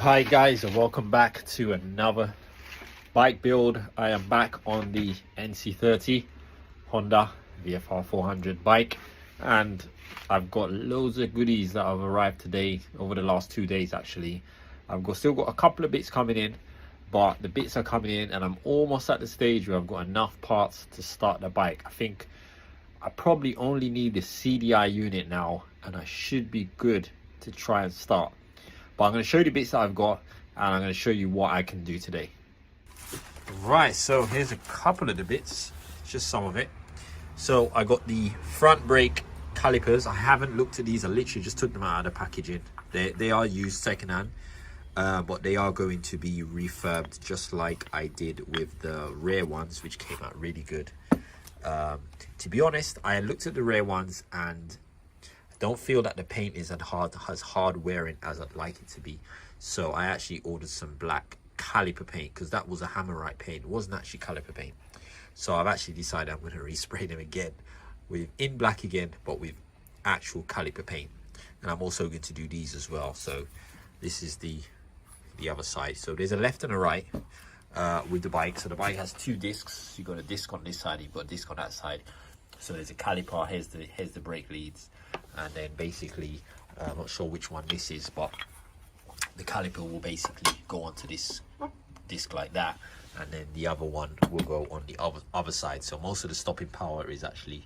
Hi guys, and welcome back to another bike build. I am back on the NC30 Honda VFR400 bike, and I've got loads of goodies that have arrived today, over the last 2 days actually. Still got a couple of bits coming in, but the bits are coming in and I'm almost at the stage where I've got enough parts to start the bike. I think I probably only need the CDI unit now and I should be good to try and start. But I'm going to show you the bits that I've got, and I'm going to show you what I can do today. Right, so here's a couple of the bits, just some of it. So I got the front brake calipers. I haven't looked at these. I literally just took them out of the packaging. They are used secondhand, but they are going to be refurbed just like I did with the rear ones, which came out really good. To be honest, I looked at the rear ones and don't feel that the paint is as hard wearing as I'd like it to be. So I actually ordered some black caliper paint because that was a Hammerite paint. It wasn't actually caliper paint. So I've actually decided I'm going to respray them again in black again, but with actual caliper paint. And I'm also going to do these as well. So this is the other side. So there's a left and a right with the bike. So the bike has two discs. You've got a disc on this side, you've got a disc on that side. So there's a caliper, here's the brake leads. And then basically, I'm not sure which one this is, but the caliper will basically go onto this disc like that, and then the other one will go on the other side. So most of the stopping power is actually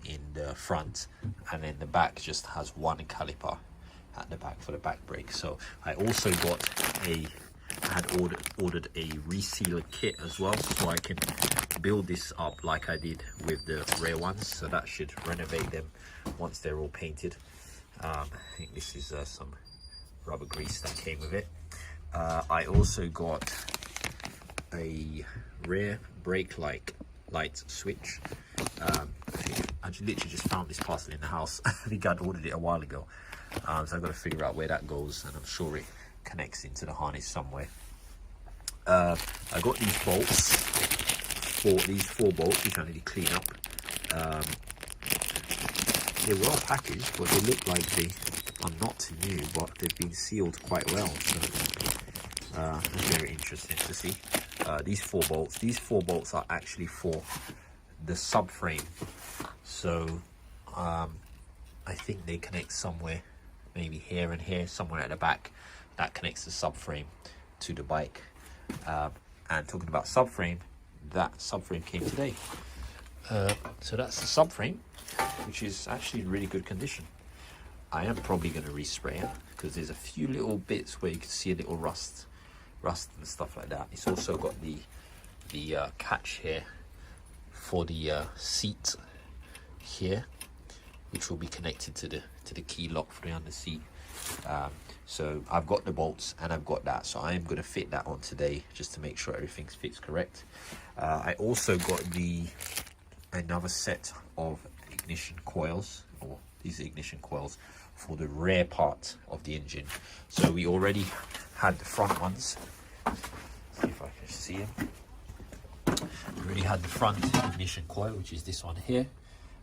in the front, and then the back just has one caliper at the back for the back brake. So I also had ordered a resealer kit as well, so I can build this up like I did with the rear ones. So that should renovate them once they're all painted. I think this is some rubber grease that came with it. I also got a rear brake light switch. I literally just found this parcel in the house. I think I'd ordered it a while ago. So I've got to figure out where that goes, and I'm sure it connects into the harness somewhere. I got these bolts, these four bolts, which I need to clean up. They're well packaged, but they look like they are not new, but they've been sealed quite well. So that's very interesting to see. These four bolts are actually for the subframe. So I think they connect somewhere, maybe here and here, somewhere at the back. That connects the subframe to the bike. And talking about subframe, that subframe came today. So that's the subframe, which is actually in really good condition. I am probably going to respray it because there's a few little bits where you can see a little rust and stuff like that. It's also got the catch here for the seat here, which will be connected to the key lock for the under seat. So I've got the bolts and I've got that, so I am going to fit that on today just to make sure everything fits correct. I also got another set of ignition coils, or these ignition coils for the rear part of the engine. So we already had the front ones. See if I can see them. We already had the front ignition coil, which is this one here,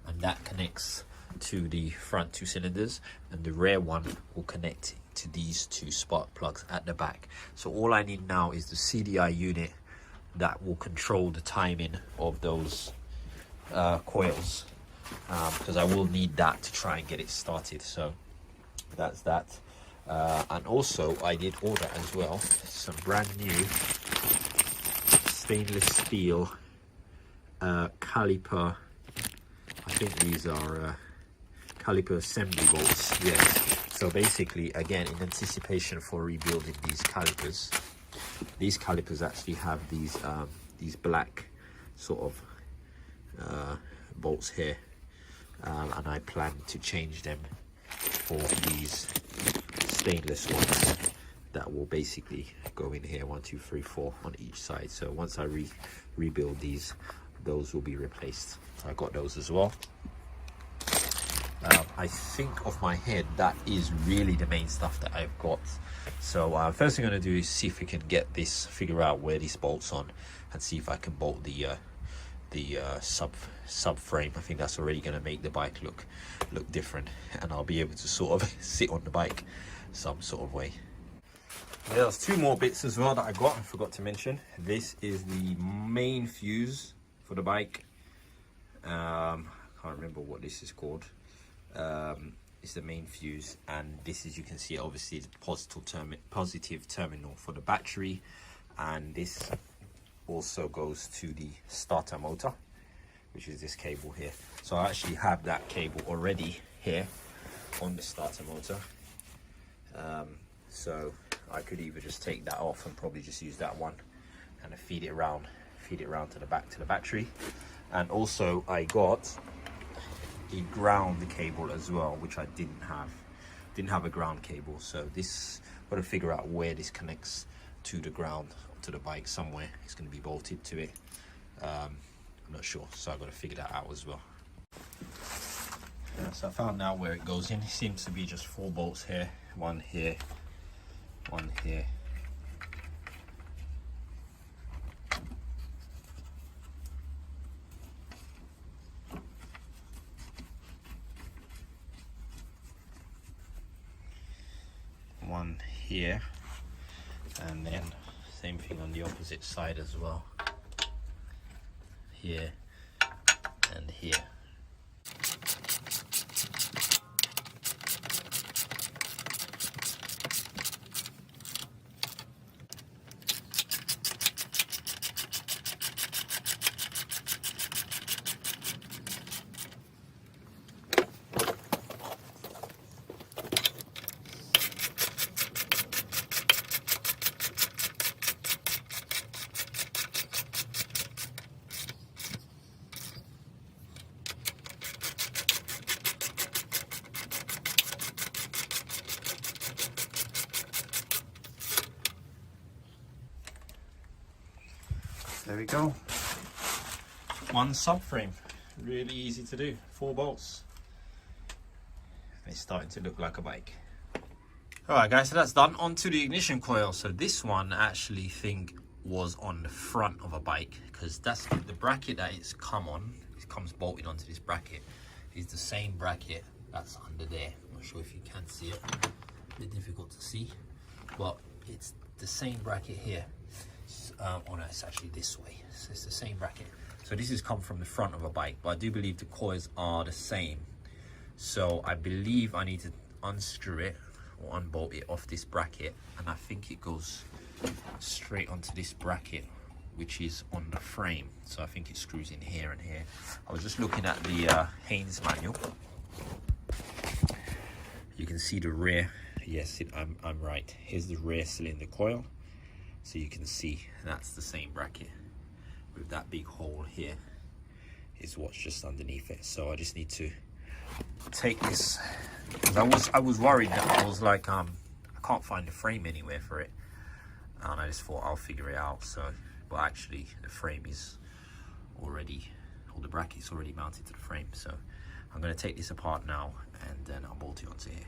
and that connects to the front two cylinders, and the rear one will connect to these two spark plugs at the back. So all I need now is the CDI unit that will control the timing of those coils, because I will need that to try and get it started. So that's that. And also I did order as well some brand new stainless steel caliper. I think these are caliper assembly bolts. Yes. So basically, again, in anticipation for rebuilding these calipers actually have these black sort of bolts here, and I plan to change them for these stainless ones that will basically go in here, 1 2 3 4 on each side. So once I rebuild these, those will be replaced. So I got those as well. I think off my head that is really the main stuff that I've got. So first thing I'm going to do is see if we can figure out where these bolts on, and see if I can bolt the subframe. I think that's already going to make the bike look different, and I'll be able to sort of sit on the bike some sort of way. There's two more bits as well that I forgot to mention. This is the main fuse for the bike. I can't remember what this is called. It's the main fuse, and this, as you can see, obviously the positive terminal for the battery, and this also goes to the starter motor, which is this cable here. So I actually have that cable already here on the starter motor, so I could either just take that off and probably just use that one and feed it around to the back to the battery. And also I got a ground cable as well, which I didn't have a ground cable, so this, got to figure out where this connects to the ground, to the bike somewhere. It's going to be bolted to it. I'm not sure, so I've got to figure that out as well. So I found out where it goes in. It seems to be just 4 bolts here, one here, one here, one here, and then same thing on the opposite side as well, here and here. There we go. One subframe. Really easy to do. 4 bolts. It's starting to look like a bike. Alright guys, so that's done. Onto the ignition coil. So this one I actually think was on the front of a bike, because that's the bracket that it's come on. It comes bolted onto this bracket. Is the same bracket that's under there. I'm not sure if you can see it. A bit difficult to see, but it's the same bracket here. Oh no, it's actually this way, so it's the same bracket. So this has come from the front of a bike, but I do believe the coils are the same. So I believe I need to unscrew it or unbolt it off this bracket, and I think it goes straight onto this bracket, which is on the frame. So I think it screws in here and here. I was just looking at the Haynes manual. You can see the rear. Yes, I'm right. Here's the rear cylinder coil. So you can see that's the same bracket with that big hole here is what's just underneath it. So I just need to take this, because I was worried that I was like I can't find the frame anywhere for it, and I just thought I'll figure it out. So, but actually the frame is already, or the bracket's already mounted to the frame. So I'm going to take this apart now and then I'll bolt it onto here.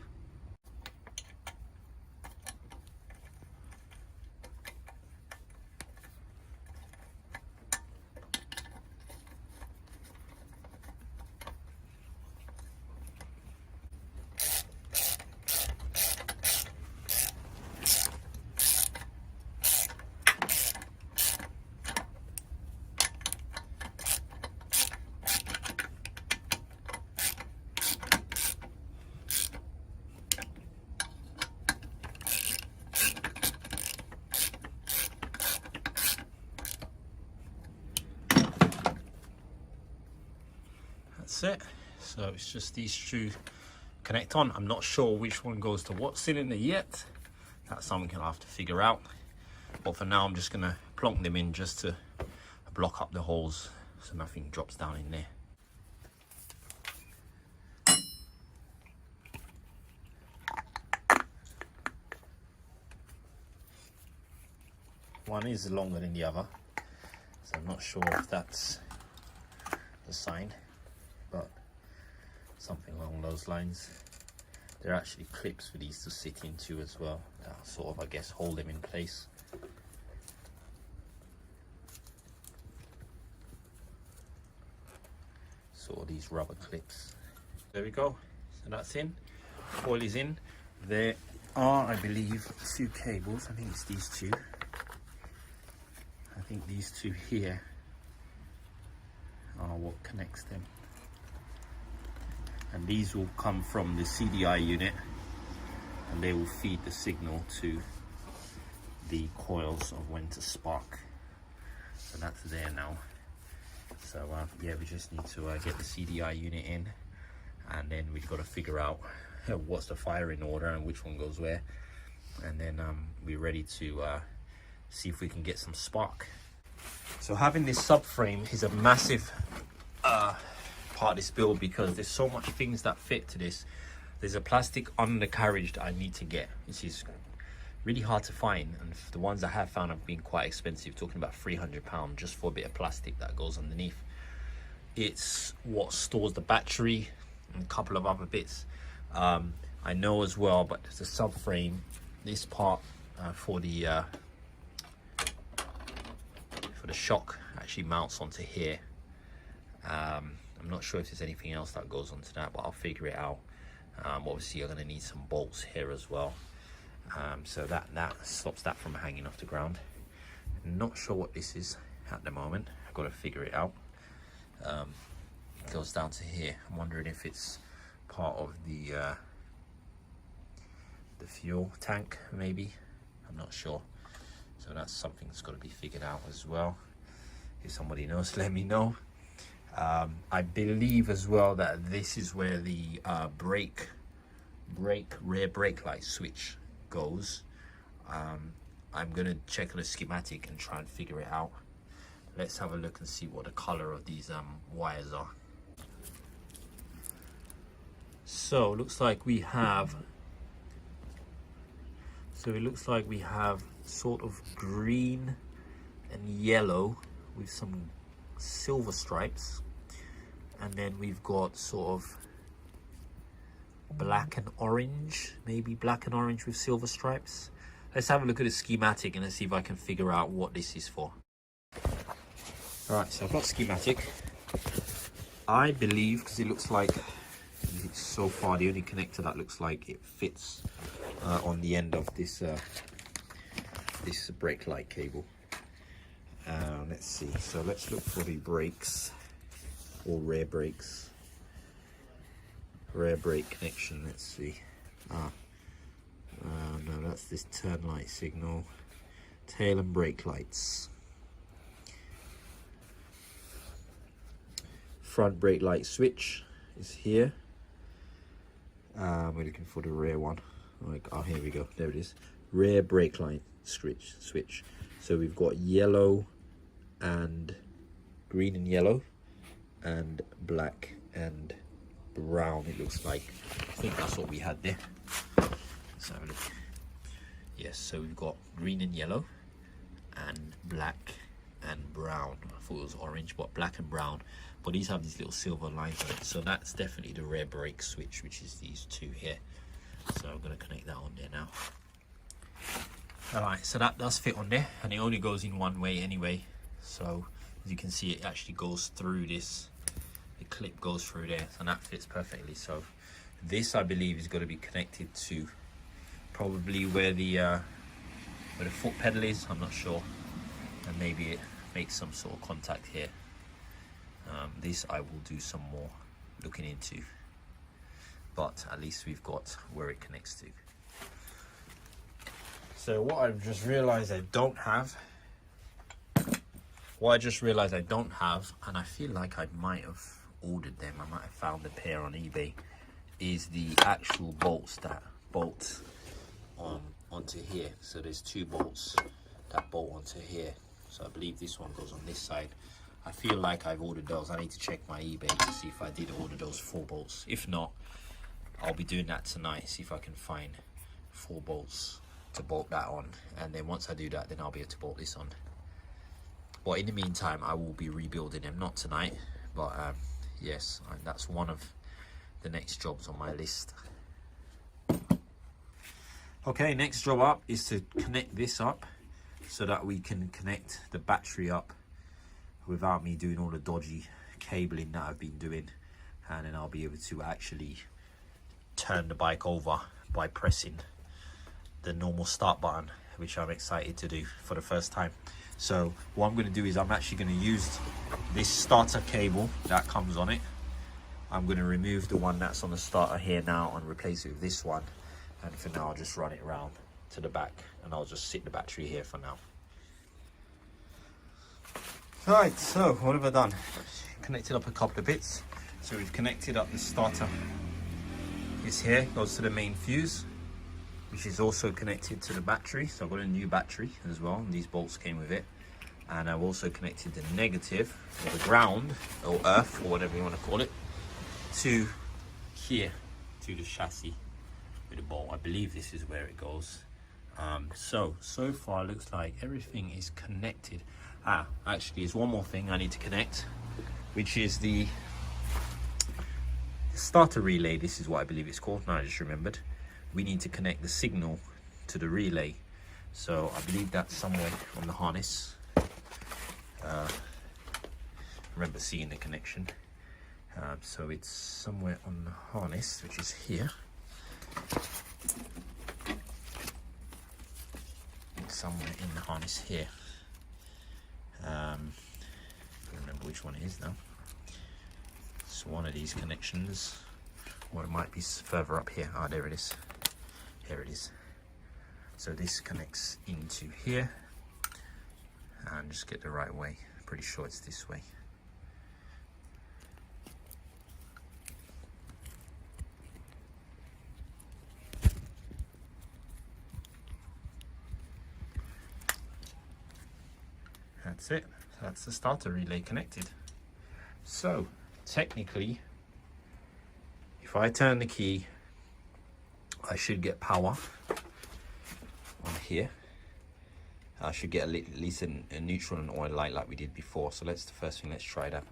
That's it. So it's just these two connect on. I'm not sure which one goes to what cylinder yet. That's something I'll have to figure out. But for now, I'm just gonna plonk them in just to block up the holes so nothing drops down in there. One is longer than the other, so I'm not sure if that's the sign, but something along those lines. There are actually clips for these to sit into as well, that sort of, I guess, hold them in place. Sort of these rubber clips. There we go. So that's in. Coil is in. There are, I believe, two cables. I think it's these two. I think these two here are what connects them. And these will come from the CDI unit, and they will feed the signal to the coils of when to spark. So that's there now. So yeah, we just need to get the CDI unit in, and then we've got to figure out what's the firing order and which one goes where, and then we're ready to see if we can get some spark. So having this subframe is a massive part of this build, because there's so much things that fit to this. There's a plastic undercarriage that I need to get, which is really hard to find, and the ones I have found have been quite expensive, talking about £300 just for a bit of plastic that goes underneath. It's what stores the battery and a couple of other bits. I know as well, but there's a subframe, this part for the shock actually mounts onto here. I'm not sure if there's anything else that goes onto that, but I'll figure it out. Obviously you're going to need some bolts here as well, so that stops that from hanging off the ground. Not sure what this is at the moment. I've got to figure it out. It goes down to here. I'm wondering if it's part of the fuel tank, maybe. I'm not sure. So that's something that's got to be figured out as well. If somebody knows, let me know. I believe as well that this is where the rear brake light switch goes. I'm gonna check on the schematic and try and figure it out. Let's have a look and see what the color of these wires are. So it looks like we have sort of green and yellow with some silver stripes, and then we've got sort of black and orange, maybe black and orange with silver stripes. Let's have a look at the schematic and let's see if I can figure out what this is for. All right, so I've got schematic. I believe, because it looks like it's so far the only connector that looks like it fits on the end of this this brake light cable. Let's see, so let's look for the brakes or rear brakes. Rear brake connection, let's see. No, that's this turn light signal. Tail and brake lights. Front brake light switch is here. We're looking for the rear one. Like, oh, here we go, there it is. Rear brake light switch. So we've got yellow and green and yellow and black and brown, it looks like. I think that's what we had there. Let's have a look. Yes, so we've got green and yellow and black and brown. I thought it was orange, but black and brown. But these have these little silver lines on it, so that's definitely the rear brake switch, which is these two here. So I'm going to connect that on there now. Alright, so that does fit on there, and it only goes in one way anyway. So as you can see, it actually goes through this. The clip goes through there, and that fits perfectly. So this, I believe, is going to be connected to probably where the foot pedal is. I'm not sure, and maybe it makes some sort of contact here. This I will do some more looking into, but at least we've got where it connects to. So what I've just realized I don't have, and I feel like I might have ordered them, I might have found a pair on eBay, is the actual bolts that bolt onto here. So there's two bolts that bolt onto here. So I believe this one goes on this side. I feel like I've ordered those. I need to check my eBay to see if I did order those 4 bolts. If not, I'll be doing that tonight, see if I can find 4 bolts to bolt that on, and then once I do that, then I'll be able to bolt this on. But in the meantime, I will be rebuilding them, not tonight, but yes, that's one of the next jobs on my list. Okay, next job up is to connect this up so that we can connect the battery up without me doing all the dodgy cabling that I've been doing, and then I'll be able to actually turn the bike over by pressing the normal start button, which I'm excited to do for the first time. So what I'm going to do is I'm actually going to use this starter cable that comes on it. I'm going to remove the one that's on the starter here now and replace it with this one. And for now, I'll just run it around to the back, and I'll just sit the battery here for now. Right, so what have I done? Connected up a couple of bits. So we've connected up the starter. This here goes to the main fuse, which is also connected to the battery. So I've got a new battery as well, and these bolts came with it. And I've also connected the negative, or the ground, or earth, or whatever you want to call it, to here, to the chassis with a bolt. I believe this is where it goes. So far it looks like everything is connected. Actually, there's one more thing I need to connect, which is the starter relay. This is what I believe it's called. Now I just remembered. We need to connect the signal to the relay. So I believe that's somewhere on the harness. I remember seeing the connection. So it's somewhere on the harness, which is here. It's somewhere in the harness here. I don't remember which one it is now. It's one of these connections, or it might be further up here. There it is. Here it is. So this connects into here, and just get the right way. Pretty sure it's this way. That's it. That's the starter relay connected. So technically, if I turn the key, I should get power on here. I should get at least a neutral and oil light like we did before. So let's try that.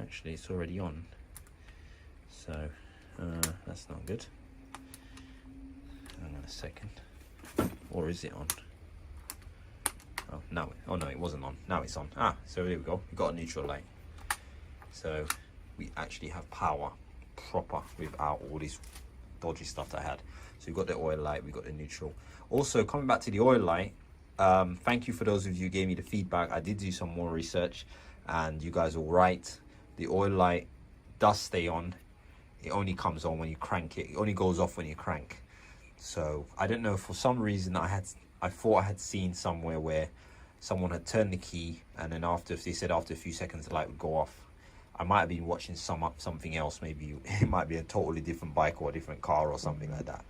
Actually, it's already on. So that's not good. Hang on a second. Or is it on? Oh no! Oh no, it wasn't on. Now it's on. So there we go. We got a neutral light. So we actually have power proper without all this dodgy stuff that I had. So we've got the oil light, we've got the neutral. Also, coming back to the oil light, thank you for those of you who gave me the feedback. I did do some more research, and you guys are right. The oil light does stay on. It only comes on when you crank it. It only goes off when you crank. So I don't know, for some reason I thought I had seen somewhere where someone had turned the key, and then they said after a few seconds the light would go off. I might have been watching something else. Maybe it might be a totally different bike or a different car or something like that.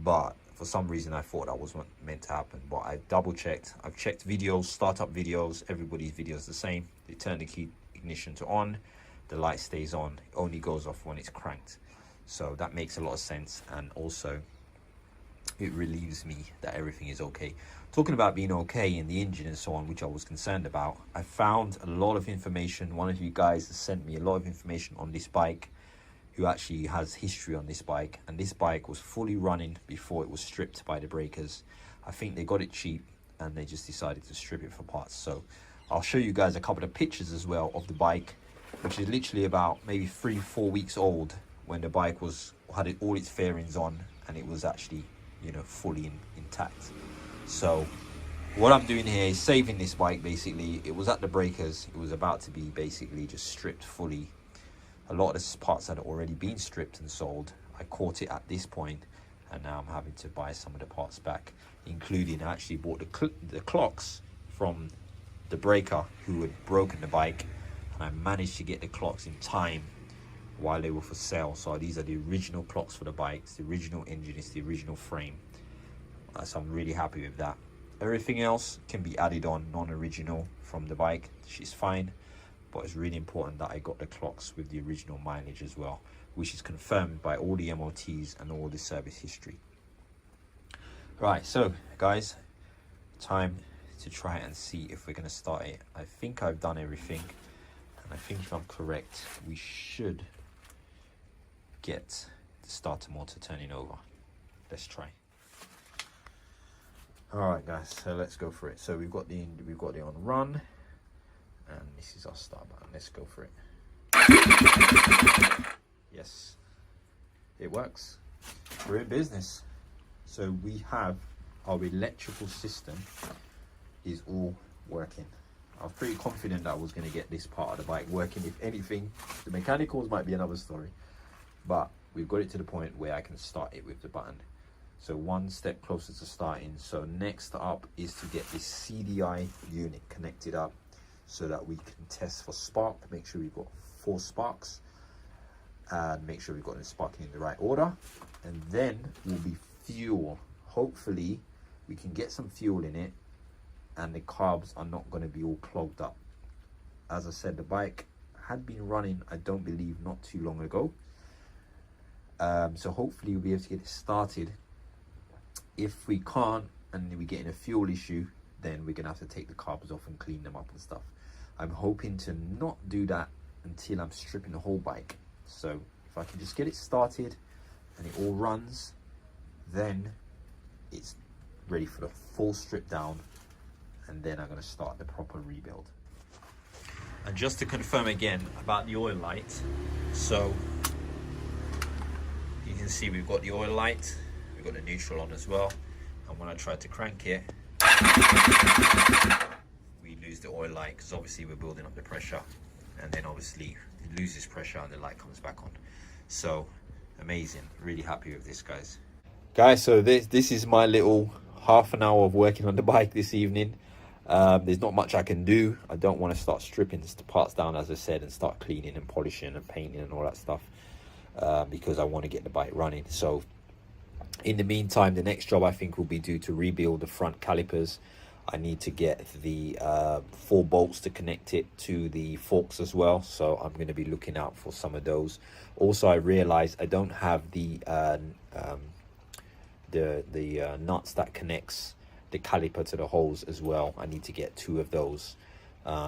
But for some reason I thought that was what meant to happen. But I double checked. I've checked videos, startup videos. Everybody's video is the same. They turn the key ignition to on, the light stays on. It only goes off when it's cranked. So that makes a lot of sense, and also it relieves me that everything is okay. Talking about being okay in the engine and so on, which I was concerned about, I found a lot of information. One of you guys has sent me a lot of information on this bike, who actually has history on this bike, and this bike was fully running before it was stripped by the breakers. I think they got it cheap and they just decided to strip it for parts. So I'll show you guys a couple of pictures as well of the bike, which is literally about maybe 3-4 weeks old when the bike had all its fairings on, and it was actually, you know, fully intact. So what I'm doing here is saving this bike. Basically, it was at the breakers. It was about to be basically just stripped fully. A lot of the parts had already been stripped and sold. I caught it at this point, and now I'm having to buy some of the parts back, including I actually bought the clocks from the breaker who had broken the bike, and I managed to get the clocks in time while they were for sale. So these are the original clocks for the bike. It's the original engine, it's the original frame. So I'm really happy with that. Everything else can be added on non-original from the bike, which is fine, but it's really important that I got the clocks with the original mileage as well, which is confirmed by all the MOTs and all the service history. Right, so guys, time to try and see if we're going to start it. I think I've done everything, and I think if I'm correct, we should get the starter motor turning over. Let's try. All right, guys, so let's go for it. So we've got the on run, and this is our start button. Let's go for it. Yes, it works. we're in business. So we have our electrical system is all working. I was pretty confident that I was going to get this part of the bike working. If anything, the mechanicals might be another story, but we've got it to the point where I can start it with the button. So one step closer to starting. So next up is to get this CDI unit connected up so that we can test for spark, make sure we've got 4 sparks, and make sure we've got them sparking in the right order. And then will be fuel. Hopefully we can get some fuel in it and the carbs are not going to be all clogged up. As I said, the bike had been running, I don't believe, not too long ago. So hopefully we'll be able to get it started. If we can't and we get in a fuel issue, then we're gonna have to take the carbs off and clean them up and stuff. I'm hoping to not do that until I'm stripping the whole bike. So if I can just get it started and it all runs, then it's ready for the full strip down, and then I'm gonna start the proper rebuild. And just to confirm again about the oil light, so you can see we've got the oil light, we've got the neutral on as well, and when I try to crank it, we lose the oil light because obviously we're building up the pressure, and then obviously it loses pressure and the light comes back on. So amazing, really happy with this, guys. So this is my little half an hour of working on the bike this evening. There's not much I can do. I don't want to start stripping the parts down, as I said, and start cleaning and polishing and painting and all that stuff, because I want to get the bike running. So in the meantime, the next job I think will be due to rebuild the front calipers. I need to get the 4 bolts to connect it to the forks as well, so I'm going to be looking out for some of those. Also, I realized I don't have the nuts that connects the caliper to the holes as well. I need to get 2 of those.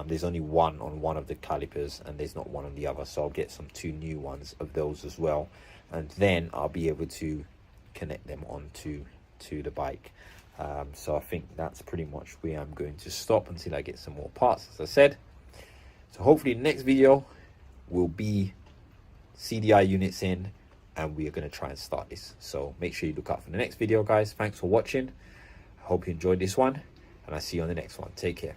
There's only one on one of the calipers and there's not one on the other, so I'll get some 2 new ones of those as well, and then I'll be able to connect them onto the bike. So I think that's pretty much where I'm going to stop until I get some more parts, as I said. So hopefully the next video will be CDI units in, and we are going to try and start this. So make sure you look out for the next video, guys. Thanks for watching. I hope you enjoyed this one, and I'll see you on the next one. Take care.